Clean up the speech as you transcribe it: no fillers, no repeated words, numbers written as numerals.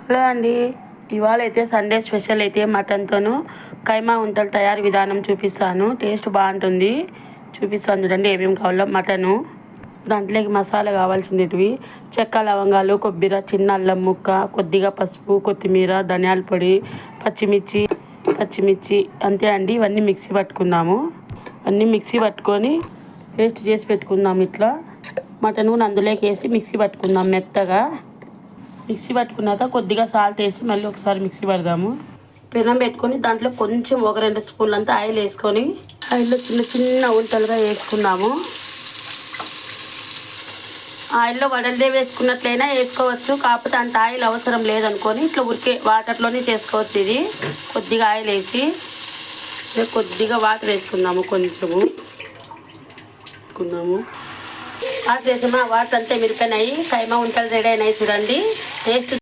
Hello అండి, ఇవాళ అయితే సండే స్పెషల్ అయితే మటన్తోను కైమా వంటలు తయారీ విధానం చూపిస్తాను. టేస్ట్ బాగుంటుంది. చూపిస్తాను చూడండి ఏమేమి కావాలో. మటను, దాంట్లోకి మసాలా కావాల్సినవి చెక్క, లవంగాలు, కొబ్బరి, చిన్న అల్లం ముక్క, కొద్దిగా పసుపు, కొత్తిమీర, ధనియాల పొడి, పచ్చిమిర్చి అంతే అండి. ఇవన్నీ మిక్సీ పట్టుకుందాము. అన్నీ మిక్సీ పట్టుకొని పేస్ట్ చేసి పెట్టుకుందాం. ఇట్లా మటన్ అందులోకి వేసి మిక్సీ పట్టుకుందాం మెత్తగా. మిక్సీ పట్టుకున్నాక కొద్దిగా సాల్ట్ వేసి మళ్ళీ ఒకసారి మిక్సీ పడదాము. పెనం పెట్టుకొని దాంట్లో కొంచెం 1-2 స్పూన్లంతా ఆయిల్ వేసుకొని ఆయిల్లో చిన్న చిన్న ఉల్టలుగా వేసుకున్నాము. ఆయిల్లో వడలదే వేసుకున్నట్లయినా వేసుకోవచ్చు, కాకపోతే అంత ఆయిల్ అవసరం లేదనుకొని ఇట్లా ఉరికే వాటర్లోనే చేసుకోవచ్చు. ఇది కొద్దిగా ఆయిల్ వేసి కొద్దిగా వాటర్ వేసుకుందాము. కొంచెము వాటర్ వేసామా, వాటర్ అంతా మిరిపోయినాయి. కైమా వంటలు రెడీ అయినాయి చూడండి. టేస్ట్